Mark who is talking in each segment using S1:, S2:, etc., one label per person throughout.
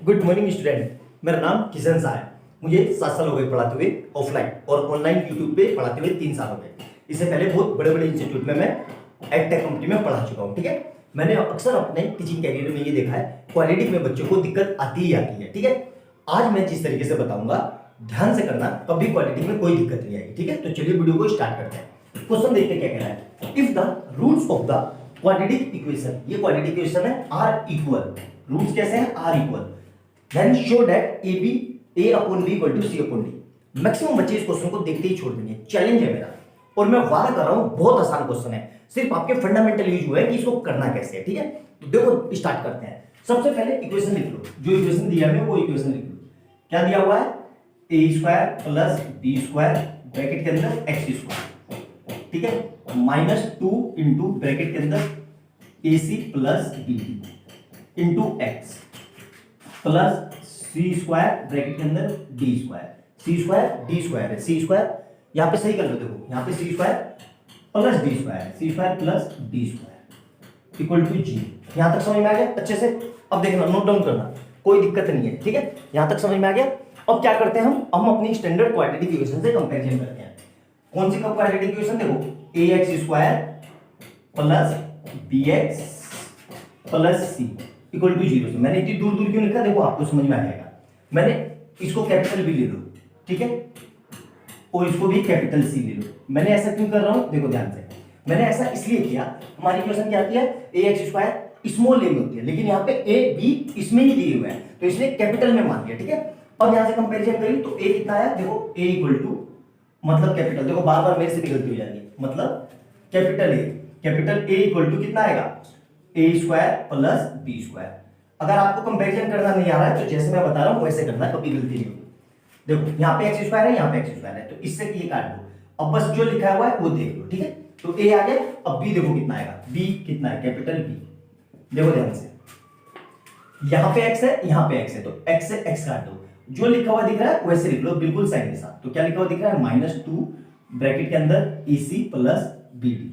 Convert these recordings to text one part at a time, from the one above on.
S1: Good morning student. मेरा नाम किशन सा है। मुझे 7 साल हो गए पढ़ाते हुए ऑफलाइन और ऑनलाइन यूट्यूब पे पढ़ाते हुए 3 साल हो गए। इससे पहले बहुत बड़े बड़े इंस्टीट्यूट में मैं एडटेक कंपनी में पढ़ा चुका हूँ। ठीक है, मैंने अक्सर अपने टीचिंग कैरियर में ये देखा है, क्वालिटी में बच्चों को दिक्कत आती ही आती है। ठीक है, आज मैं जिस तरीके से बताऊंगा ध्यान से करना, कभी क्वालिटी में कोई दिक्कत नहीं आएगी। ठीक है, तो चलिए वीडियो को स्टार्ट करते हैं। क्वेश्चन देखते हैं क्या कह रहा है। If the roots of the quadratic equation, ये क्वाड्रेटिक इक्वेशन है, आर इक्वल, रूट्स कैसे हैं, are equal, then show that A B A upon B equal to C upon D. Maximum बच्चे इस क्वेश्चन को देखते ही छोड़ देंगे। चैलेंज है मेरा और मैं वादा कर रहा हूं बहुत आसान क्वेश्चन है, सिर्फ आपके फंडामेंटल यूज हुआ है कि इसको करना कैसे है। ठीक है, तो देखो स्टार्ट करते हैं। सबसे पहले इक्वेशन लिख लो, जो इक्वेशन दिया है वो इक्वेशन लिख लो। क्या दिया हुआ है, A square plus B square bracket के अंदर एक्स स्क्वायर, ठीक है, माइनस 2 इंटू ब्रैकेट के अंदर A C plus B into X plus C square bracket के अंदर D square, C square D square है, सी स्क्वायर यहां पे सही कर लो, देखो यहां पे C square plus D square, C square plus D square equal to जी। यहां तक समझ में आ गया अच्छे से? अब देखना, नोट डाउन करना, कोई दिक्कत नहीं है। ठीक है, यहां तक समझ में आ गया। अब क्या करते हैं हम अपनी स्टैंडर्ड क्वाड्रेटिक इक्वेशन से कंपैरिजन करते हैं। कौन सी क्वाड्रेटिक इक्वेशन, देखो A X square plus B X plus C equal to 0 से। मैंने इतनी दूर दूर क्यों लिखा, देखो आपको समझ में आ जाएगा। मैंने इसको कैपिटल बी ले लो, ठीक है, और इसको भी कैपिटल सी ले लो। मैंने ऐसा क्यों कर रहा हूं, देखो ध्यान से, मैंने ऐसा इसलिए किया, हमारी इक्वेशन क्या आती है, ए एक्स स्क्वायर स्मॉल ए में होती है, लेकिन यहाँ पे ए बी इसमें ही दिए हुए हैं तो इसलिए कैपिटल में मान लिया। ठीक है, अब यहां से कंपैरिजन करी तो ए कितना आया, देखो ए इक्वल टू मतलब कैपिटल, देखो बार बार मेरे से भी गलती हो जाती है, मतलब कैपिटल ए इक्वल टू कितना आएगा, ए स्क्वायर प्लस बी स्क्वायर। अगर आपको कंपैरिजन करना नहीं आ रहा है तो जैसे मैं बता रहा हूं वैसे करना, कभी गलती नहीं होगी। देखो यहाँ पे एक्स स्क्वायर है, यहाँ पे एक्स स्क्वायर है, तो इससे ये काट दो। अब बस जो लिखा हुआ है वो देख लो। ठीक है, तो ए आ गया। अब बी देखो कितना आएगा, बी कितना है, कैपिटल बी। देखो ध्यान से, यहाँ पे एक्स है, यहाँ पे एक्स है, तो एक्स से एक्स काट दो। जो लिखा हुआ दिख रहा है वैसे लिख लो, बिल्कुल साइन के साथ। तो क्या लिखा हुआ दिख रहा है, -2 ब्रैकेट के अंदर A C plus B D.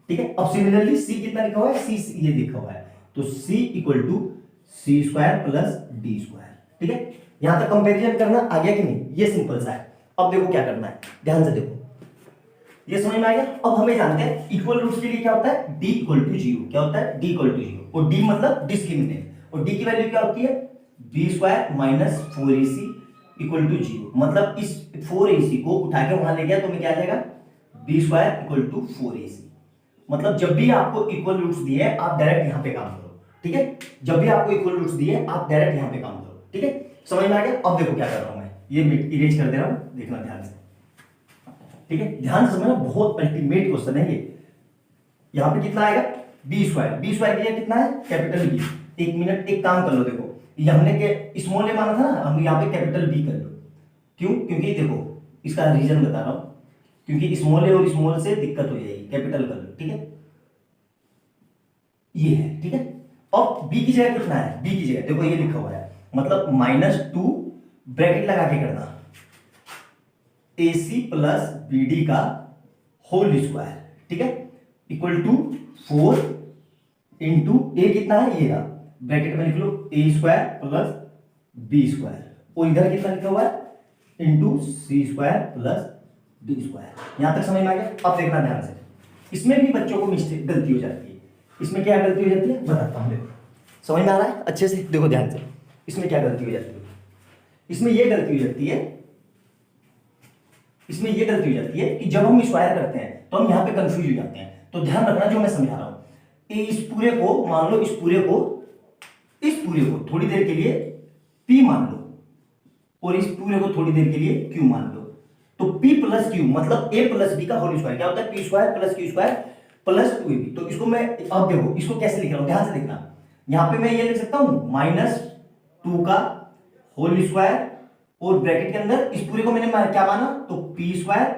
S1: ठीक है, अब सिमिलरली सी कितना लिखा हुआ है, सी ये लिखा हुआ है, तो C equal to C square plus D square. ठीक है, यहां तक कंपैरिजन करना आ गया कि नहीं, ये सिंपल सा है। अब देखो क्या करना है, ध्यान से देखो, ये समझ में आ गया। अब हमें जानते हैं इक्वल रूट्स के लिए क्या होता है, डी इक्वल टू 0। क्या होता है, डी इक्वल टू 0, और डी मतलब डिस्क्रिमिनेंट, और डी की वैल्यू क्या होती है, B square minus 4ac equal to 0। मतलब इस 4ac को उठा के वहां ले गया तो मैं क्या आ जाएगा, B square equal to 4ac। मतलब जब भी आपको इक्वल रूट्स दिए आप डायरेक्ट यहां पे काम करो। ठीक है, जब भी आपको इक्वल रूट्स दिए आप डायरेक्ट यहां पे काम करो। ठीक है, समझ में आ गया। अब देखो क्या कर रहा हूं मैं, ये इरेज कर दे रहा हूं, देखना ध्यान से। ठीक है, ध्यान से समझना, बहुत अल्टीमेट क्वेश्चन है ये। यहां पे कितना आएगा, बी स्क्वायर के लिए कितना है, कैपिटल बी। एक मिनट, एक काम कर लो, देखो ये हमने के स्मॉल ए माना था ना, हम यहाँ पे कैपिटल बी कर लो। क्यों, क्योंकि देखो इसका रीजन बता रहा हूं, क्योंकि स्मॉल ए और स्मॉल से दिक्कत हो जाएगी, कैपिटल कर लो। ठीक है, ये है। ठीक है, अब बी की जगह कितना है, बी की जगह देखो ये लिखा हुआ है, मतलब -2 ब्रैकेट लगा के करना, ए सी प्लस बी डी का होल स्क्वायर। ठीक है, इक्वल टू 4 इंटू ए कितना है, ये रहा, ब्रैकेट में लिख लो ए स्क्वायर प्लस बी स्क्वायर, और इधर कितना लिखा हुआ है, इंटू सी स्क्वायर प्लस डी स्क्वायर। यहां तक समझ में आ गया। अब देखना ध्यान से, इसमें भी बच्चों को मिस्टेक गलती हो जाती है। इसमें क्या गलती हो जाती है बताता हूं, देखो समझ में आ रहा है अच्छे से, देखो ध्यान से, इसमें क्या गलती हो जाती है, इसमें ये गलती हो जाती है, इसमें ये गलती हो जाती है कि जब हम स्क्वायर करते हैं तो हम यहां पे कंफ्यूज हो जाते हैं। तो ध्यान रखना जो मैं समझा रहा हूं, इस पूरे को मान लो, इस पूरे को थोड़ी देर के लिए p मान लो, और इस पूरे को थोड़ी देर के लिए q मान लो। तो p प्लस q मतलब a प्लस b का होल स्क्वायर क्या होता है, p square plus q square plus 2ab। तो इसको मैं, अब देखो इसको कैसे लिख रहा हूं, ध्यान से देखना। यहां पे मैं ये लिख सकता हूं -2 का होल स्क्वायर, और ब्रैकेट के अंदर इस पूरे को मैंने क्या माना, तो p स्क्वायर,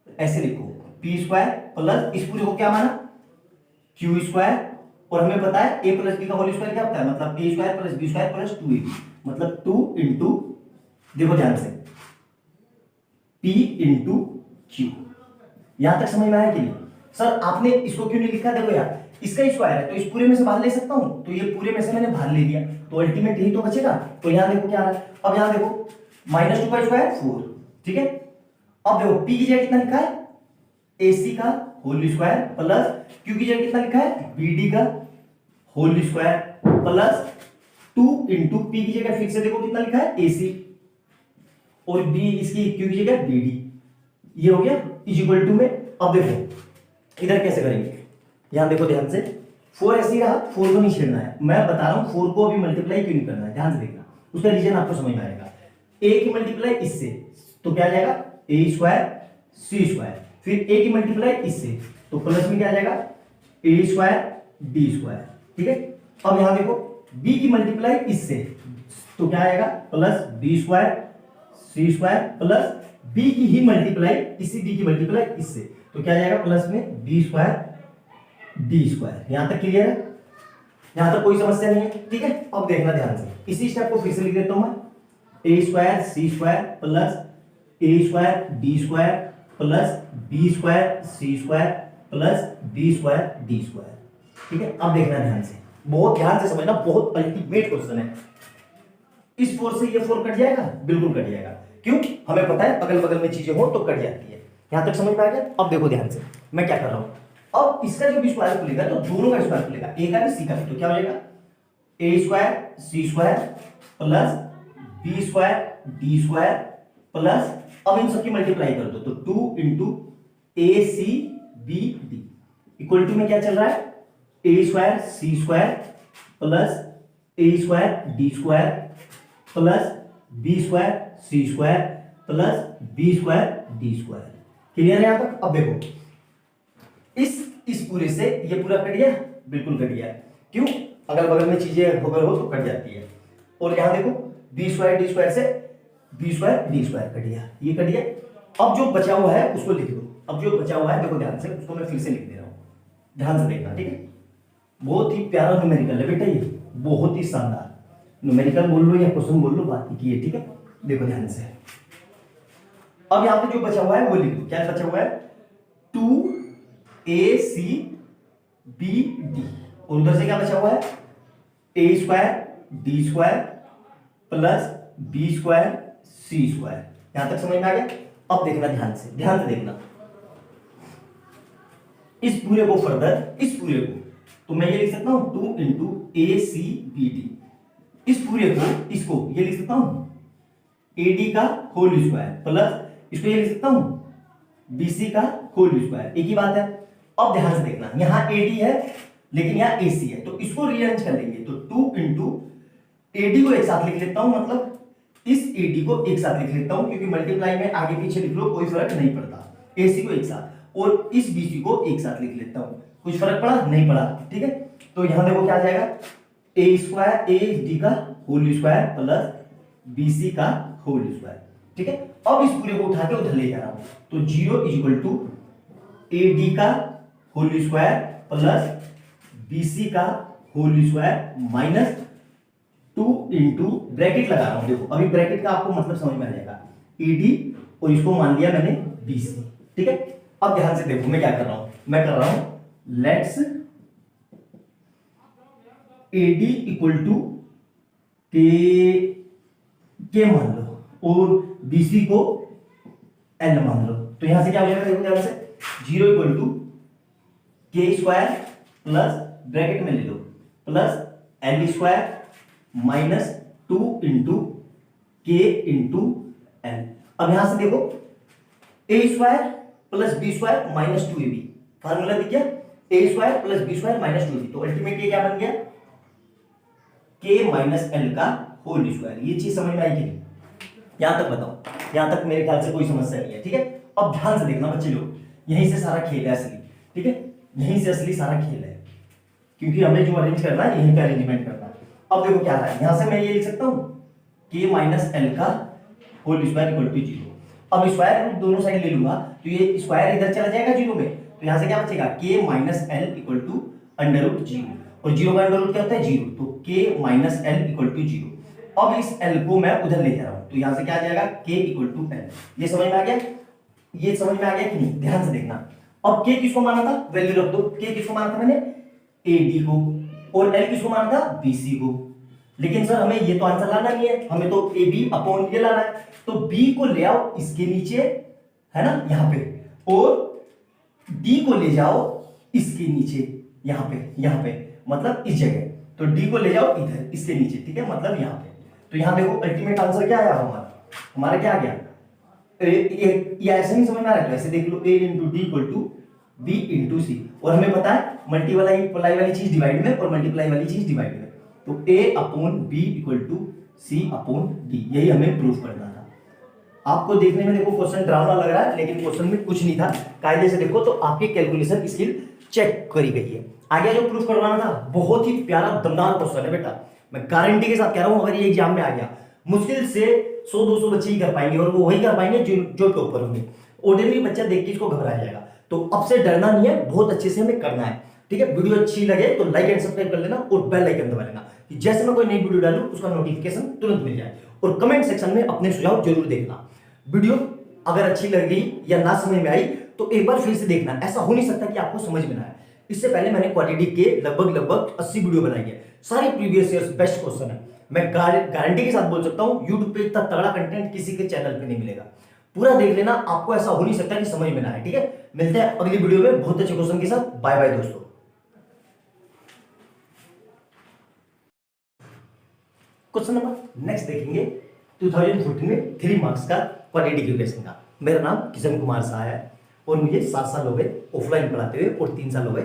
S1: ऐसे लिखो p स्क्वायर प्लस इस पूरे को क्या माना, q स्क्वायर, और हमें पता है a प्लस b का होल स्क्वायर क्या होता है, मतलब a square plus b square plus 2ab, मतलब 2 इंटू, देखो ध्यान से, p इंटू q। यहां तक समझ में आया कि नहीं? सर आपने इसको क्यों नहीं लिखा, देखो यार इसका स्क्वायर है तो इस पूरे में से बाहर ले सकता हूं, तो ये पूरे में से मैंने बाहर ले लिया, तो अल्टीमेट यही तो बचेगा। तो यहां देखो क्या आ रहा है, अब यहां देखो -2 का स्क्वायर 4, ठीक है। अब देखो p की जगह कितना लिखा है, ac का होल स्क्वायर प्लस q की जगह कितना लिखा है, bd का whole square plus 2 into p की जगह फिर से देखो कितना लिखा है, ac और b इसकी q की जगह bd, ये हो गया इज इक्वल टू में। अब देखो इधर कैसे करेंगे, यहां देखो ध्यान से, 4 ऐसे ही रहा, 4 को नहीं छेड़ना है, मैं बता रहा हूं 4 को अभी मल्टीप्लाई क्यों नहीं करना है, ध्यान से देखना, उसका रीजन आपको समझ में आएगा। a की मल्टीप्लाई इससे तो क्या आ जाएगा, a स्क्वायर c स्क्वायर, फिर a की मल्टीप्लाई इससे तो प्लस में क्या आ जाएगा, a स्क्वायर d स्क्वायर, ठीक है। अब यहां देखो b की मल्टीप्लाई इससे तो क्या आएगा, plus b square c square plus b की ही मल्टीप्लाई इसी b की मल्टीप्लाई इससे तो क्या आ जाएगा, प्लस में b स्क्वायर d स्क्वायर। यहां तक क्लियर है, यहां तक कोई समस्या नहीं है, ठीक है। अब देखना ध्यान से, इसी स्टेप को फिर से लिख देता हूं मैं, a square c square plus a square d square plus b square c square plus b square d square, ठीक है। अब देखना ध्यान से, बहुत ध्यान से समझना, बहुत अल्टीमेट क्वेश्चन है। इस 4 से ये 4 कट जाएगा, बिल्कुल कट जाएगा, क्यों, हमें पता है अगल बगल में चीजें हो तो कट जाती है। यहां तक समझ में आ गया। अब देखो ध्यान से मैं क्या कर रहा हूं, अब इसका जो भी स्क्वायर खुलेगा तो दोनों का स्क्वायर खुलेगा, a का भी c का भी, तो क्या हो जाएगा, a square c square plus b square d square plus, अब इन सबकी मल्टीप्लाई कर दो तो 2 into A C B D equal to में क्या चल रहा है, a square c square plus a square d square plus b square c square plus b square d square. Clear है यहां तक। अब देखो इस पूरे से ये पूरा कट गया, बिल्कुल कट गया, क्यों, अगल बगल में चीजें अगर हो तो कट जाती है। और यहां देखो b स्क्वायर d स्क्वायर से b square d square cut गया, ये कट गया। अब जो बचा हुआ है उसको लिख दो, अब जो बचा हुआ है देखो ध्यान से, उसको मैं फिर से लिख दे रहा हूं, ध्यान से देखना, ठीक है। बहुत ही प्यारा न्यूमेरिकल है बेटा, ये बहुत ही शानदार न्यूमेरिकल बोल लो या क्वेश्चन बोल लो, बात की है, ठीक है। देखो ध्यान से, अब यहां पे जो बचा हुआ है वो लिख दो, क्या बचा हुआ है, 2acbd, और उधर से क्या बचा हुआ है, a square d square plus b square c square. यहां तक समझ में आ गया। अब देखना ध्यान से, ध्यान से देखना, इस पूरे को फर्दर, इस पूरे को तो मैं ये लिख सकता हूं 2 इंटू acbd, इस पूरे को, इसको ये लिख सकता हूं ad का होल स्क्वायर प्लस इसको ये लिख सकता हूं bc का होल स्क्वायर, एक ही बात है। अब ध्यान से देखना, यहां ad है लेकिन यहां ac है, तो इसको रीअरेंज कर लेंगे तो 2 इंटू ad को एक साथ लिख लेता हूं, मतलब इस ad को एक साथ लिख लेता हूं, क्योंकि मल्टीप्लाई में आगे पीछे लिख लो कोई फर्क नहीं पड़ता, ac को एक साथ, और इस bc को एक साथ लिख लेता हूं, कुछ फर्क पड़ा नहीं पड़ा, ठीक है। तो यहां देखो क्या आ जाएगा, a स्क्वायर ad का होल स्क्वायर प्लस bc का होल स्क्वायर, ठीक है। अब इस पूरे को उठा के उधर ले जा रहा हूं, तो 0 इज इक्वल टू ad का होल स्क्वायर प्लस bc का whole square minus 2 into bracket लगा रहा हूं, देखो अभी ब्रैकेट का आपको मतलब समझ में आ जाएगा, ad और इसको मान लिया मैंने bc, ठीक है। अब ध्यान से देखो मैं क्या कर रहा हूं, मैं कर रहा हूं लेट्स ad इक्वल टू के मान लो और bc को l मान लो, तो यहां से क्या हो जाएगा, देखो ध्यान से 0 equal to K square plus bracket में ले लो plus l square minus 2 into K into L. अब यहां से देखो a square plus B square minus 2ab, formula दिख गया, a square plus B square minus 2ab, तो अल्टीमेटली क्या बन गया, k माइनस एल का होल स्क्वायर। ये चीज समझ में आई कि नहीं, यहां तक बताओ, यहां तक मेरे ख्याल से कोई समस्या नहीं है, ठीक है। अब ध्यान से देखना बच्चे लोग, यहीं से सारा खेल है असली, ठीक है, यहीं से असली सारा खेल है, क्योंकि हमें जो अरेंज करना है यहीं पे अरेंजमेंट करना है। अब देखो क्या रहा है, यहां से मैं ये लिख सकता हूं k माइनस एल का होल स्क्वायर इक्वल टू 0। अब स्क्वायर रूट दोनों साइड ले लूंगा तो ये स्क्वायर इधर चला जाएगा 0 में, तो यहां से क्या बचेगा, k minus L equal to under root 0, और 0 का अंडर रूट क्या होता है 0, तो k minus L equal to 0। अब इस l को मैं उधर ले जा रहा हूं, तो यहां से क्या आ जाएगा, k इक्वल टू l। ये समझ में आ गया, ये समझ में आ गया कि नहीं, ध्यान से देखना। अब k किसको माना था, वैल्यू रख दो, k किसको माना था मैंने, ए डी को और एल किसको माना था, बी सी को। लेकिन सर हमें ये तो आंसर लाना नहीं है, हमें तो ए बी अपॉन ये लाना है। तो बी को ले आओ इसके नीचे, है ना, यहां पे, और डी को ले जाओ इसके नीचे, यहां पे मतलब इस जगह। तो डी को ले जाओ इधर इसके नीचे, ठीक है, मतलब यहां पे। तो यहां देखो अल्टीमेट आंसर क्या आया हमारा क्या आ गया, ये ऐसे नहीं समझ में आ रहा है, तो ऐसे देख लो, A into D equal to B into C. और हमें पता है मल्टीप्लाई वाली चीज डिवाइड में और मल्टीप्लाई वाली चीज डिवाइड में, तो A upon B equal to C upon D, यही हमें प्रूफ करना था। आपको देखने में देखो क्वेश्चन डरावना लग रहा है, लेकिन क्वेश्चन में कुछ नहीं था। कायदे से देखो तो आपकी कैलकुलेशन स्किल चेक करी गई है। आगे जो प्रूफ करवाना था, बहुत ही प्यारा दमदार क्वेश्चन है बेटा, मैं गारंटी के साथ कह रहा हूं, अगर ये एग्जाम में आ गया मुश्किल से 100-200 बच्चे ही कर पाएंगे, और वो वही कर पाएंगे जो टॉपर होंगे। ऑर्डिनरी बच्चा देख के इसको घबरा जाएगा। तो अब से डरना नहीं है, बहुत अच्छे से हमें करना है, ठीक है। वीडियो अच्छी लगे तो लाइक एंड सब्सक्राइब कर लेना और बेल आइकन दबा लेना, कि जैसे मैं कोई नई वीडियो डालूं उसका नोटिफिकेशन तुरंत मिल जाए। और कमेंट सेक्शन में अपने सुझाव जरूर देखना। वीडियो अगर अच्छी लग गई या ना समझ में आई तो एक बार फिर से देखना, ऐसा हो नहीं सकता कि आपको समझ में ना आए। इससे पहले मैंने क्वाड्रेटिक के लगभग 80 वीडियो बनाई है, सारी प्रीवियस ईयर्स बेस्ट क्वेश्चन है। मैं गारंटी के साथ बोल सकता हूं YouTube पे इतना तगड़ा कंटेंट किसी के चैनल पे नहीं मिलेगा। पूरा देख लेना, आपको ऐसा हो नहीं सकता कि समझ में ना आए, ठीक है। मिलते हैं अगली वीडियो में बहुत अच्छे क्वेश्चन के साथ। बाय बाय दोस्तों। क्वेश्चन नंबर नेक्स्ट देखेंगे 2014 में 3 मार्क्स का क्वाड्रेटिक इक्वेशन का। मेरा नाम किशन कुमार शाह है और मुझे 7 साल हो गए ऑफलाइन पढ़ाते हुए और 3 साल हो गए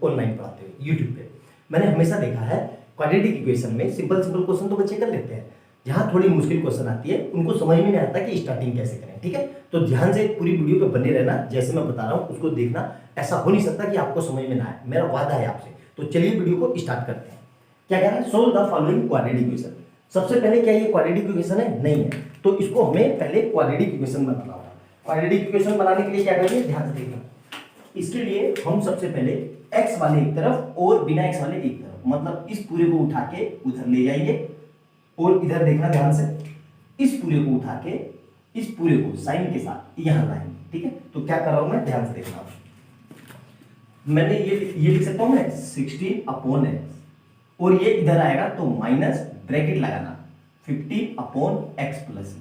S1: ऑनलाइन पढ़ाते हुए यूट्यूब पे। मैंने हमेशा देखा है क्वाड्रेटिक इक्वेशन में सिंपल क्वेश्चन तो बच्चे कर लेते हैं, जहां थोड़ी मुश्किल क्वेश्चन आती है उनको समझ में नहीं आता कि स्टार्टिंग कैसे करें, ठीक है। तो ध्यान से पूरी वीडियो पे बने रहना, जैसे मैं बता रहा हूं उसको देखना। ऐसा हो नहीं सकता कि आपको समझ में ना आए, मेरा वादा है आपसे। तो चलिए वीडियो को स्टार्ट करते हैं। क्या कह रहा है, solve the following quadratic equation. सबसे पहले क्या ये क्वाड्रेटिक इक्वेशन है, नहीं है, तो इसको हमें पहले क्वाड्रेटिक इक्वेशन बनाना होगा। क्वाड्रेटिक इक्वेशन बनाने के लिए क्या करेंगे, ध्यान से देखना। इसके लिए हम सबसे पहले x वाले एक तरफ और बिना x वाले एक तरफ, मतलब इस पूरे को उठा के उधर ले जाएंगे और इधर देखना ध्यान से, इस पूरे को उठा के इस पूरे को साइन के साथ यहां लाएंगे, ठीक है। तो क्या कर रहा हूं मैं, ध्यान से देखना। मैंने ये लिख सकता हूं मैं 60/x और ये इधर आएगा तो माइनस ब्रैकेट लगाना 50/x+1,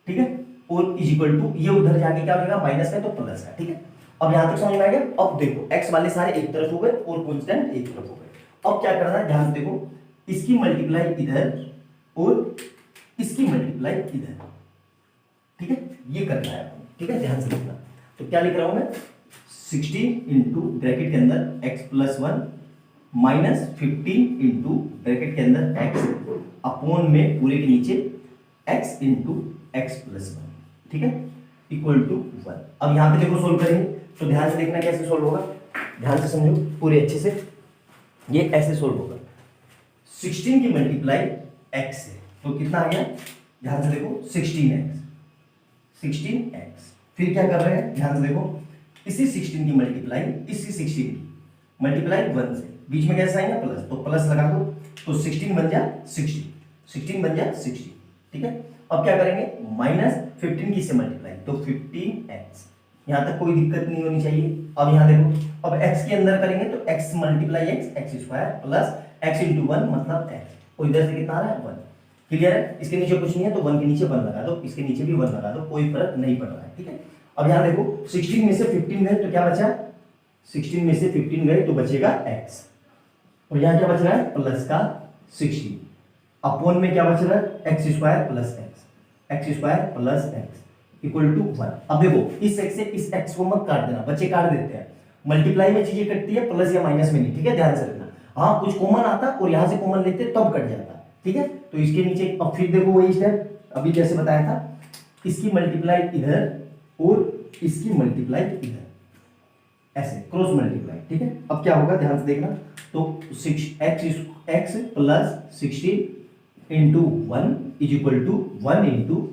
S1: ठीक है। और इज इक्वल टू, ये उधर जाके क्या हो जाएगा, माइनस है तो प्लस है, ठीक है। अब यहां तक समझ में आ गया। अब देखो x वाले सारे एक तरफ हो गए और कांस्टेंट एक तरफ हो गए। अब क्या करना है, ध्यान से देखो, इसकी मल्टीप्लाई इधर और इसकी मल्टीप्लाई इधर, ठीक है, ये करना है, ठीक है, ध्यान से देखना। तो क्या लिख रहा हूं मैं, 60 इंटू ब्रैकेट के अंदर x+1 माइनस 50 इंटू ब्रैकेट के अंदर x अपॉन में पूरे के नीचे x इंटू x+1, ठीक है, इक्वल टू 1। अब यहां पे देखो सोल्व करेंगे, तो ध्यान से देखना कैसे सोल्व होगा, ध्यान से समझो पूरे अच्छे से। ये ऐसे सोल्व होगा, 16 की मल्टीप्लाई x से, तो कितना आ गया, ध्यान से देखो 16x। फिर क्या कर रहे हैं, ध्यान से देखो, इसी 16 की मल्टीप्लाई इसी 16 की मल्टीप्लाई 1 से, बीच में कैसे आएगा प्लस, तो प्लस लगा दो, तो 16 बन जा 60, 16 बन जा 60, ठीक है। अब क्या करेंगे, माइनस 15 की से मल्टीप्लाई, तो 15x। यहां तक कोई दिक्कत नहीं होनी चाहिए। अब यहां देखो, अब x के अंदर करेंगे तो x multiply x plus x into 1 मतलब x, और इधर से कितना आ रहा है 1। क्लियर है, इसके नीचे कुछ नहीं है तो 1 के नीचे 1 लगा दो, इसके नीचे भी 1 लगा दो, कोई फर्क नहीं पड़ रहा है, ठीक है। अब यहां देखो 16 में से 15 गए तो क्या बचा, 16 में से 15 गए तो बचेगा x, और यहां क्या बच रहा है, प्लस का 16 अपॉन में क्या बच रहा है, x² plus x equal to 1। अब देखो इस x से इस x को मत काट देना, बच्चे काट देते हैं, मल्टीप्लाई में चीजें कटती है प्लस या माइनस में नहीं, ठीक है, ध्यान से रखना। हाँ कुछ कॉमन आता और यहां से कॉमन लेते तब कट जाता, ठीक है। तो इसके नीचे अब फिर देखो वही स्टेप अभी जैसे बताया था, इसकी मल्टीप्लाई इधर और इसकी मल्टीप्लाई इधर, ऐसे क्रॉस मल्टीप्लाई, ठीक है। अब क्या होगा, ध्यान से देखना, तो 6x plus 16 into 1 is equal to 1 into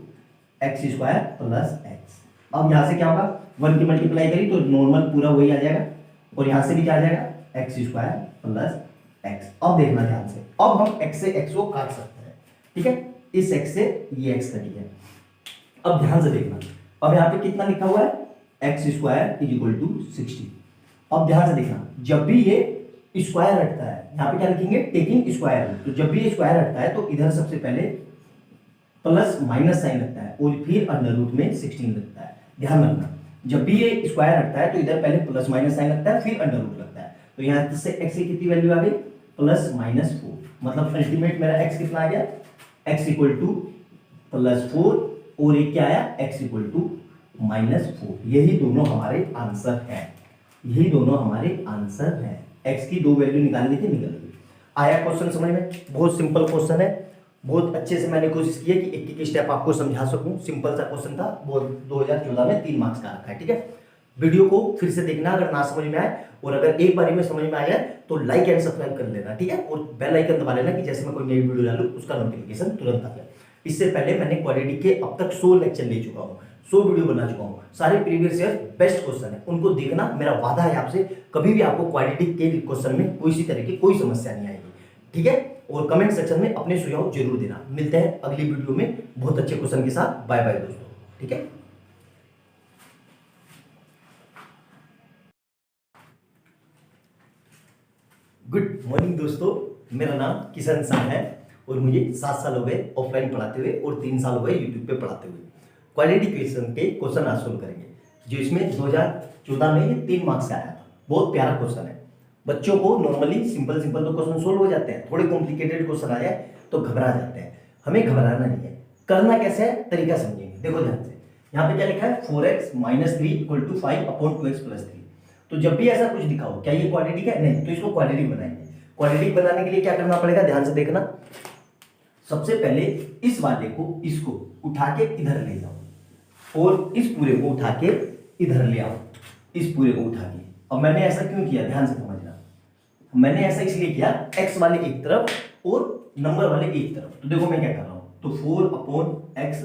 S1: x² plus x। अब यहां से क्या होगा, 1 की मल्टीप्लाई करी तो नॉर्मल पूरा वही आ जाएगा, और यहां से भी क्या आ जाएगा, x² प्लस x। अब देखना ध्यान से, अब हम x से x को काट सकते हैं, ठीक है, इस x से ये x कट गया। अब ध्यान से देखना, अब यहां पे कितना लिखा हुआ है, x² इज इक्वल टू 60। अब ध्यान से देखना, जब भी ये स्क्वायर हटता है, यहाँ पे क्या लिखेंगे, टेकिंग स्क्वायर रूट। तो जब भी स्क्वायर हटता है तो इधर सबसे पहले प्लस माइनस साइन लगता है और फिर अंडर रूट में 16 लगता है। ध्यान रखना, जब भी ये स्क्वायर हटता है तो इधर पहले प्लस माइनस साइन लगता है फिर अंडर रूट लगता है। तो यहाँ से x की कितनी वैल्यू आ गई, प्लस माइनस 4, मतलब अल्टीमेट मेरा x कितना आ गया, x इक्वल टू प्लस 4 और एक क्या आया, x इक्वल टू माइनस 4। यही दोनों हमारे आंसर हैं, यही दोनों हमारे आंसर हैं। x की दो वैल्यू निकालनी थी, निकल गई। आया क्वेश्चन समझ में, बहुत सिंपल क्वेश्चन है, बहुत अच्छे से मैंने कोशिश की है कि एक एक स्टेप आपको समझा सकूं। सिंपल सा क्वेश्चन था, वो 2014 में 3 मार्क्स का रखा है, ठीक है। वीडियो को फिर से देखना अगर ना समझ में आए, और अगर एक बार में समझ में आया तो लाइक एंड सब्सक्राइब कर लेना, ठीक है, और बेल आइकन दबा लेना कि जैसे मैं कोई नई वीडियो डालूं उसका नोटिफिकेशन तुरंत आ जाए। इससे पहले मैंने क्वाड्रेटिक के अब तक 100 लेक्चर ले चुका हूं, 100 वीडियो बना चुका हूं, सारे प्रीवियस ईयर बेस्ट क्वेश्चन है, उनको देखना। मेरा वादा है आपसे, कभी भी आपको क्वाड्रेटिक के क्वेश्चन में कोई सी तरह की कोई समस्या नहीं आएगी, ठीक है। और कमेंट सेक्शन में अपने सुझाव जरूर देना। मिलते हैं अगली वीडियो में बहुत अच्छे क्वेश्चन के साथ। बाय बाय दोस्तों, ठीक है। गुड मॉर्निंग दोस्तों, मेरा नाम किशन साह है और मुझे 7 साल हो गए ऑफलाइन पढ़ाते हुए और 3 साल हो गए यूट्यूब पे पढ़ाते हुए। क्वाड्रेटिक इक्वेशन के क्वेश्चन आज सोल्व करेंगे, जो इसमें 2014 में ये 3 मार्क्स का आया था। बहुत प्यारा क्वेश्चन है, बच्चों को नॉर्मली सिंपल सिंपल तो क्वेश्चन सोल्व हो जाते हैं, थोड़े कॉम्प्लिकेटेड क्वेश्चन आ जाए तो घबरा जाते हैं। हमें घबराना नहीं है, करना कैसे है तरीका समझेंगे। देखो ध्यान से, यहाँ पे क्या लिखा है, 4x - 3 = 5/2x + 3। तो जब भी ऐसा कुछ दिखा हो, क्या ये क्वाड्रेटिक है, नहीं, तो इसको क्वाड्रेटिक बनाएंगे। क्वाड्रेटिक बनाने के लिए क्या करना पड़ेगा, ध्यान से देखना। सबसे पहले इस वाले को, इसको उठा के इधर ले जाओ और इस पूरे को उठा के इधर ले आओ, इस पूरे को उठा के। अब मैंने ऐसा क्यों किया, ध्यान से समझना। मैंने ऐसा इसलिए किया, x वाले एक तरफ और नंबर वाले एक तरफ। तो देखो मैं क्या कर रहा हूं, तो 4/x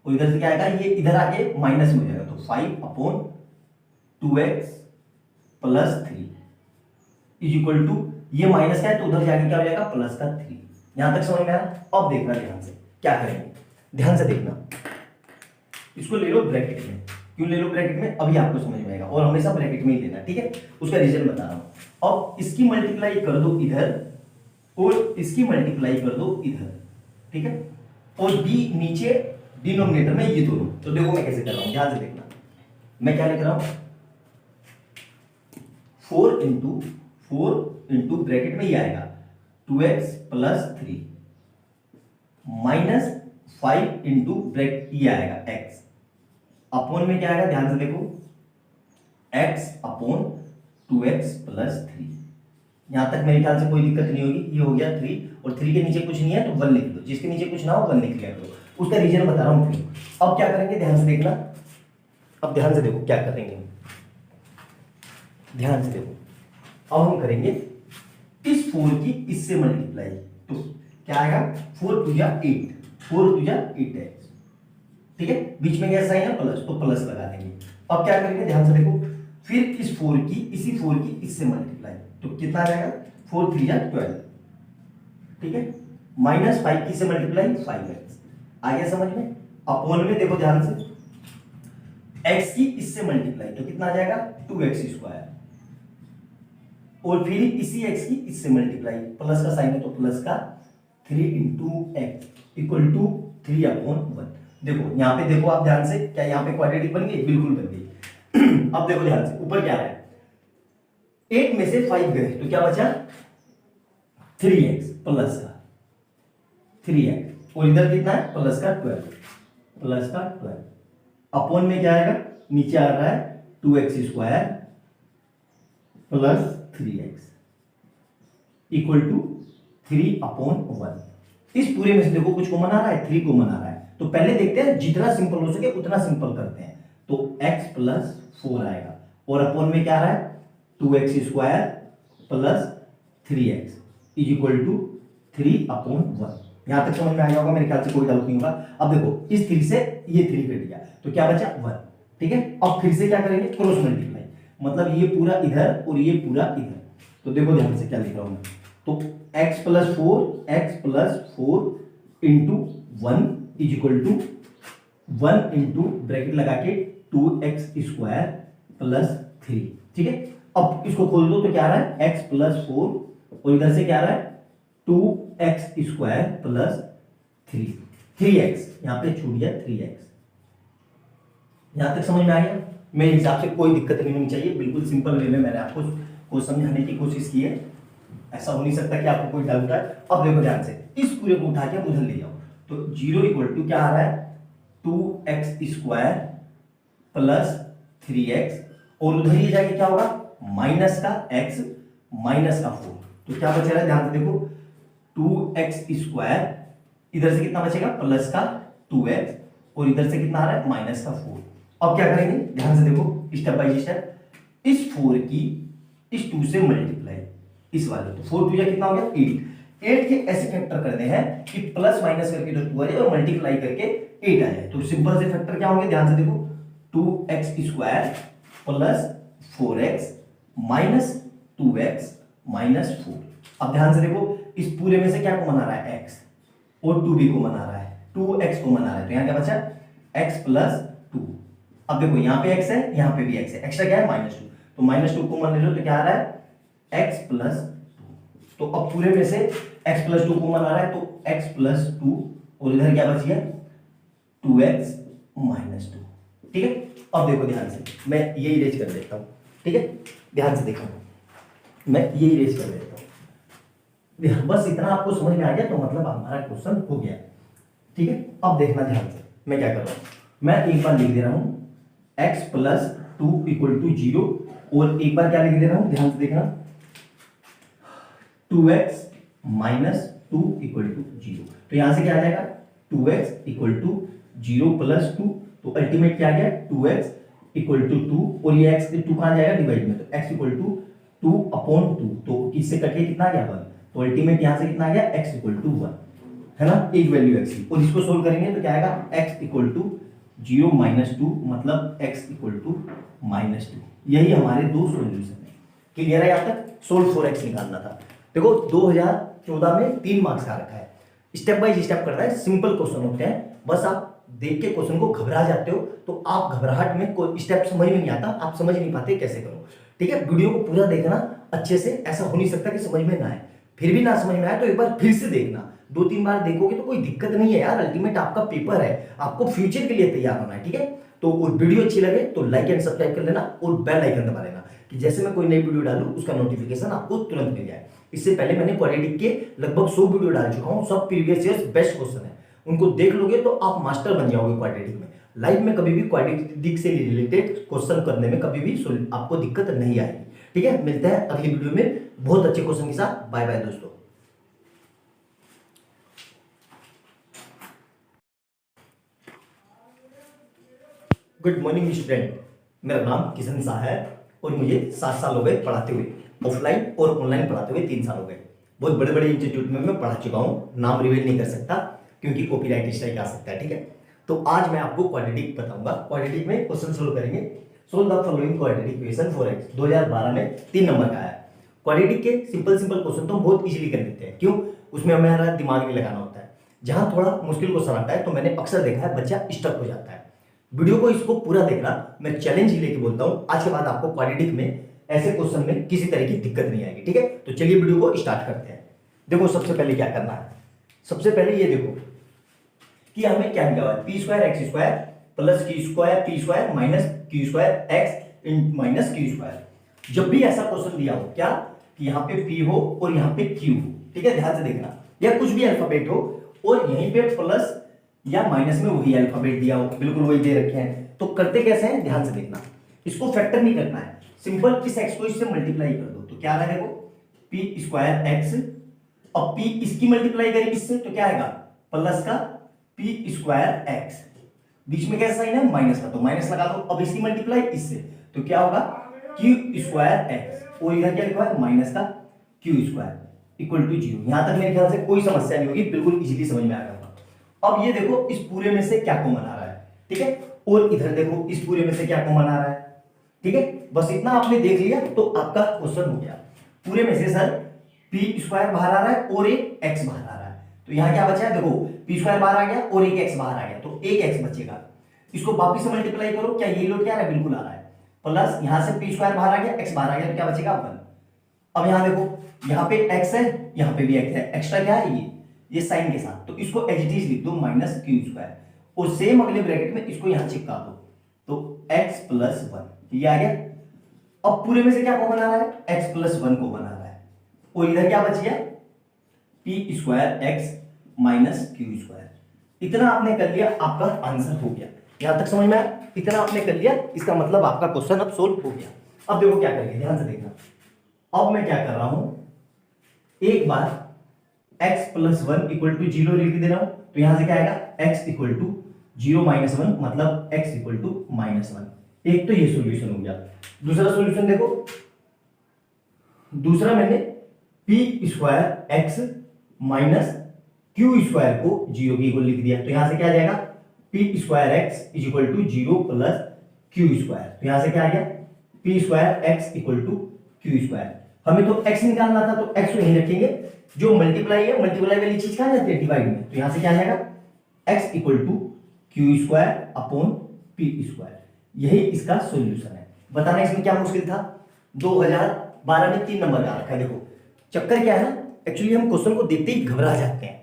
S1: और इधर से क्या आएगा, ये इधर आके माइनस में हो जाएगा, तो 5/2x + 3 = ये माइनस का है तो उधर जाके क्या हो जाएगा, प्लस का 3। यहां तक समझ में आया। अब देखना ध्यान से क्या करेंगे, ध्यान से देखना। इसको ले लो ब्रैकेट में। क्यों ले लो ब्रैकेट में, अभी आपको समझ में आएगा, और हमेशा ब्रैकेट में ही लेना, ठीक है। उसका रीजन बता रहा हूं। अब इसकी मल्टीप्लाई कर दो इधर और इसकी मल्टीप्लाई कर दो इधर, ठीक है, और b नीचे डिनोमिनेटर में ये दोनों। तो देखो मैं कैसे कर रहा हूं, ध्यान से देखना। मैं क्या लिख रहा हूं, 4 इंटू ब्रैकेट में ये आएगा 2x + 3 -5 इंटू ब्रैकेट ये आएगा x अपॉन में क्या आएगा, ध्यान से देखो, x/2x + 3। यहां तक मेरे ख्याल से कोई दिक्कत नहीं होगी। ये हो गया 3 और 3 के नीचे कुछ नहीं है तो 1 लिख दो, जिसके नीचे कुछ ना हो 1 लिख लिया करो। उसका रीजन बता रहा हूं। अब क्या करेंगे, ध्यान से देखना। अब ध्यान से देखो क्या करेंगे, ध्यान से देखो। अब हम करेंगे इस 4 की इससे मल्टीप्लाई, तो क्या आएगा, 4 × 8, 4 × 8x, ठीक है। बीच में क्या साइन है, प्लस, तो प्लस लगा देंगे। अब क्या करेंगे, ध्यान से देखो, फिर इस 4 की इसी 4 की इससे मल्टीप्लाई, तो कितना आ जाएगा, 4 × 3 = 12, ठीक है। -5 की से मल्टीप्लाई 5x, आ गया समझ में। अपॉन में देखो ध्यान से, x की इससे मल्टीप्लाई, तो कितना आ जाएगा, 2x², और फिर इसी x की इससे मल्टीप्लाई, प्लस का साइन है तो प्लस का 3 × x = 3/1। देखो यहां पे, देखो आप ध्यान से, क्या यहां पे क्वाड्रेटिक बन गई, बिल्कुल बन गई। अब देखो ध्यान से, ऊपर क्या है, 8 में से 5 गए तो क्या बचा, 3x प्लस का 3x, और इधर कितना है, प्लस का 12 अपॉन में क्या आएगा, नीचे आ रहा है 2x² + 3x = 3/1। इस पूरे में से देखो कुछ कॉमन आ रहा है, 3 कॉमन आ रहा है। तो पहले देखते हैं, जितना सिंपल हो सके उतना सिंपल करते हैं। तो x + 4 आएगा और अपॉन में क्या आ रहा है, 2x² + 3x = 3/1। यहां तक समझ में आया होगा, मेरे ख्याल से कोई डाउट नहीं होगा। अब देखो इस 3 से ये 3 कट गया तो क्या बचा, 1, ठीक है। अब फिर से क्या करेंगे, क्रॉस मल्टीप्लाई, मतलब ये पूरा इधर और ये पूरा इधर। तो देखो ध्यान से क्या लिख रहा हूं मैं, तो x + 4 × 1 = 1 इंटू ब्रैकेट लगा के 2x² + 3, ठीक है। अब इसको खोल दो तो क्या आ रहा है x प्लस 4 और इधर से क्या आ रहा है 2x² प्लस 3x, यहां पे छूट गया 3x। यहां तक समझ में आ गया? मेरे हिसाब से कोई दिक्कत नहीं होनी चाहिए, बिल्कुल सिंपल वे में मैंने आपको को समझाने की कोशिश की है। ऐसा हो नहीं सकता कि आपको कोई डाउट आए। अब देखो ध्यान से, इस पूरे को उठा के उधर ले जाओ तो 0 इक्वल टू क्या आ रहा है 2x² प्लस 3x, और उधर ये जाके क्या होगा माइनस का x माइनस का 4, तो क्या बचेगा ध्यान से देखो 2x², इधर से कितना बचेगा प्लस का 2x, और इधर से कितना आ रहा है माइनस का 4। अब क्या करेंगे ध्यान से देखो स्टेप बाय स्टेप, इस 4 की इस 2 से मल्टीप्लाई, इस वाले तो 4 2 कितना हो गया 8 के ऐसे फैक्टर करने हैं कि प्लस माइनस करके इधर 2 आ जाए और मल्टीप्लाई करके 8 आ जाए। तो सिंपल से फैक्टर क्या होंगे ध्यान से देखो 2x² plus 4x minus 2x minus 4। अब ध्यान से देखो इस पूरे में से क्या को मना रहा है x, और 2b को मना रहा है, 2x को मना रहा है, तो यहां क्या बचा x प्लस 2। अब देखो यहां पे x है, यहां पे भी x है, एक्स्ट्रा क्या है -2, तो -2 को मान लो तो क्या आ रहा है x प्लस 2। तो अब पूरे में से x प्लस 2 को मना रहा है तो x प्लस 2, और इधर क्या बच गया 2x माइनस 2। ठीक है, अब देखो ध्यान से मैं ये इरेज कर देता हूं। ठीक है, ध्यान से देखो मैं ये इरेज कर देता हूं, बस इतना आपको समझ में आ गया तो मतलब हमारा क्वेश्चन हो गया। ठीक है, अब देखना ध्यान से मैं क्या कर रहा हूं, मैं एक बार लिख दे रहा हूं x प्लस 2 इक्वल टू 0, और एक बार क्या लिख दे रहा हूं ध्यान से देखना 2x माइनस 2 इक्वल टू 0। तो यहां से क्या आ जाएगा 2x इक्वल टू 0 प्लस 2, तो अल्टीमेट क्या आ गया 2x इक्वल टू 2, और ये x 2 कहां जाएगा डिवाइड में, तो x इक्वल टू 2/2, तो इससे कट के कितना आ गया 1, तो अल्टीमेट यहां से कितना आ गया x इक्वल टू 1, है ना, एक वैल्यू x की, और इसको सोल्व करेंगे तो क्या आएगा x इक्वल टू 0 माइनस 2, मतलब x इक्वल टू -2। यही हमारे दो सॉल्यूशन है। क्लियर है? यहां तक सोल्व फॉर x निकालना था। देखो 2014 में 3 मार्क्स का रखा है, स्टेप बाय स्टेप करना है, सिंपल क्वेश्चन होते हैं, बस आप देख के क्वेश्चन को घबरा जाते हो, तो आप घबराहट में कोई स्टेप समझ में नहीं आता, आप समझ नहीं पाते कैसे करो। ठीक है, वीडियो को पूरा देखना अच्छे से, ऐसा हो नहीं सकता कि समझ में ना आए, फिर भी ना समझ में आए तो एक बार फिर से देखना, 2-3 बार देखोगे तो कोई दिक्कत नहीं है यार, अल्टीमेट आपका पेपर है, आपको फ्यूचर के लिए तैयार होना है। ठीक है, तो वीडियो अच्छी लगे तो लाइक एंड सब्सक्राइब कर लेना, और बेल आइकन दबा लेना कि जैसे मैं कोई नई वीडियो डालूं उसका नोटिफिकेशन आपको तुरंत मिल जाए। इससे पहले मैंने क्वाड्रेटिक के लगभग 100 वीडियो डाल चुका हूं, सब प्रीवियस ईयर्स बेस्ट क्वेश्चन है, उनको देख लोगे तो आप मास्टर बन जाओगे क्वाड्रेटिक में। लाइफ में कभी भी क्वाड्रेटिक से रिलेटेड क्वेश्चन करने में कभी भी आपको दिक्कत नहीं आएगी। ठीक है, मिलते हैं अगली वीडियो में बहुत अच्छे क्वेश्चन के साथ। बाय बाय दोस्तों। गुड मॉर्निंग स्टूडेंट, मेरा नाम किशन शाह है और मुझे 7 साल हो गए पढ़ाते हुए, ऑफलाइन और ऑनलाइन पढ़ाते हुए 3 साल हो गए। बहुत बड़े बड़े इंस्टीट्यूट में मैं पढ़ा चुका हूँ, नाम रिवील नहीं कर सकता क्योंकि कॉपीराइट स्ट्राइक आ सकता है। ठीक है, तो आज मैं आपको क्वाड्रेटिक बताऊंगा, क्वाड्रेटिक में क्वेश्चन सोल्व करेंगे। Solve the following quadratic equation for x, 2012 में 3 नंबर का है। क्वाड्रेटिक के सिंपल क्वेश्चन तो हम बहुत इजीली कर लेते हैं, क्यों, उसमें हमारा दिमाग नहीं लगाना होता है। जहां थोड़ा मुश्किल क्वेश्चन आता है तो मैंने अक्सर देखा है बच्चा स्टक हो जाता है। वीडियो को इसको पूरा देखना, मैं चैलेंज ही लेके बोलता हूं, आज के बाद आपको क्वाड्रेटिक में ऐसे क्वेश्चन में किसी तरह की दिक्कत नहीं आएगी। ठीक है, तो चलिए वीडियो को स्टार्ट करते हैं। देखो सबसे पहले क्या करना है, सबसे पहले ये देखो कि हमें क्या दिया हुआ है, p square x square plus q square p square minus q square x minus q square. जब भी ऐसा क्वेश्चन दिया हो क्या कि यहाँ पे p हो और यहाँ पे q हो, ठीक है, ध्यान से देखना, या कुछ भी अल्फाबेट हो और यहीं पे प्लस या माइनस में वही अल्फाबेट दिया हो, बिल्कुल वही दे रखे हैं, तो करते कैसे हैं ध्यान से देखना। इसको फैक्टर नहीं करना है, सिंपल इस x को इससे मल्टीप्लाई कर दो तो क्या आ रहा है, देखो p स्क्वायर x, अब p इसकी मल्टीप्लाई करें इससे तो क्या आएगा प्लस का p स्क्वायर x, बीच में कैसा साइन है माइनस का, तो माइनस लगा दो। अब इसकी मल्टीप्लाई इससे तो क्या होगा q स्क्वायर x, और इधर क्या लिखा है माइनस का q स्क्वायर इक्वल टू 0। यहां तक मेरे ख्याल से कोई समस्या नहीं होगी, बिल्कुल इजीली समझ में आ गया। अब ये देखो इस पूरे में से क्या कॉमन आ रहा है, ठीक है, और इधर देखो इस पूरे में से क्या कॉमन आ रहा है। ठीक है, बस इतना आपने देख लिया तो आपका क्वेश्चन हो गया। पूरे में से सर p स्क्वायर बाहर आ रहा है और एक x बाहर आ रहा है, तो यहां क्या बचा है, देखो p स्क्वायर बाहर आ गया और एक x बाहर आ गया, तो एक x बचेगा। इसको वापिस से मल्टीप्लाई करो, क्या ये लोग क्या आ रहा है, बिल्कुल आ रहा है, प्लस यहां से पी स्क्वायर बाहर आ गया, एक्स बाहर आ गया, तो क्या बचेगा 1। अब यहां देखो, यहां पे x है, यहां पे भी x है, एक्स्ट्रा क्या है ये साइन के साथ, तो इसको एज इट इज लिख दो माइनस क्यू स्क्वायर, और सेम अगले ब्रैकेट में इसको यहां चिपका दो, तो x प्लस 1 ये आ गया। अब पूरे में से क्या को बना रहा है, x प्लस 1 को बना रहा है, और इधर क्या बच गया, P square x minus Q square. इतना आपने कर लिया, आपका आंसर हो गया। यहां तक समझ में आया? इतना आपने कर लिया, इसका मतलब आपका क्वेश्चन अब सोल्व हो गया। अब देखो क्या करेंगे, ध्यान से देखना। अब मैं क्या कर रहा हूं, एक बार x प्लस 1 इक्वल टू 0 लिख दे रहा हूं, तो यहां से क्या आएगा, x इक्वल टू 0 माइनस 1, मतलब x इक्वल टू माइनस 1। एक तो ये सॉल्यूशन हो गया। दूसरा सॉल्यूशन देखो, दूसरा मैंने P square x minus Q square को 0 के इक्वल लिख दिया, तो यहां से क्या आ जाएगा, P square X is equal to 0 plus Q square, तो यहां से क्या आ गया, P square X equal to Q square. हमें तो x निकालना था, तो x को यहीं रखेंगे, जो मल्टीप्लाई है, मल्टीप्लाई वाली चीज कहां जाती है, डिवाइड में, तो यहां से क्या आ जाएगा, x equal to Q square upon P square. यही इसका सॉल्यूशन है। बताना इसमें क्या मुश्किल था, 2012 में 3 नंबर का रखा है। देखो चक्कर क्या है ना, एक्चुअली हम क्वेश्चन को देखते ही घबरा जाते हैं,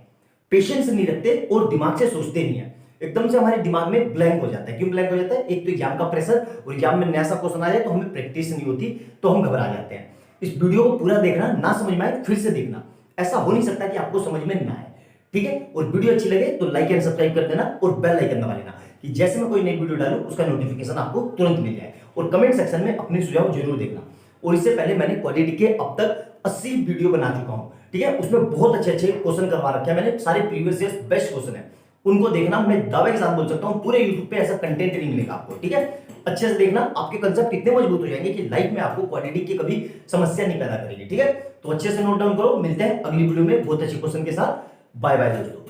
S1: पेशेंस नहीं रखते और दिमाग से सोचते नहीं है, एकदम से हमारे दिमाग में ब्लैंक हो जाता है। क्यों ब्लैंक हो जाता है, एक तो एग्जाम का प्रेशर, और एग्जाम में नया सा क्वेश्चन आ जाए तो हमें प्रैक्टिस नहीं होती, तो हम घबरा जाते हैं। इस वीडियो को पूरा देखना, ना समझ में आए फिर से देखना, ऐसा हो नहीं सकता कि आपको समझ में ना आए, ठीक है। और वीडियो अच्छी लगे तो लाइक एंड सब्सक्राइब कर देना, और बेल आइकन दबा लेना, कि जैसे मैं कोई नई वीडियो डालूं उसका नोटिफिकेशन आपको तुरंत मिल जाए। और कमेंट सेक्शन में अपने सुझाव जरूर देना। और इससे पहले मैंने क्वालिटी के अब तक 80 वीडियो बना चुका हूं, ठीक है, उसमें बहुत अच्छे अच्छे क्वेश्चन करवा रखे हैं मैंने, सारे प्रीवियस ईयर बेस्ट क्वेश्चन है, उनको देखना। मैं दावे के साथ बोल सकता हूं पूरे YouTube पे ऐसा कंटेंट नहीं मिलेगा आपको, ठीक है। अच्छे से देखना, आपके कंसेप्ट कितने मजबूत हो जाएंगे कि लाइफ में आपको क्वालिटी की कभी समस्या नहीं पैदा करेगी, ठीक है। तो अच्छे से नोट डाउन करो, मिलते हैं अगली वीडियो में बहुत अच्छे क्वेश्चन के साथ। बाय बाय दोस्तों।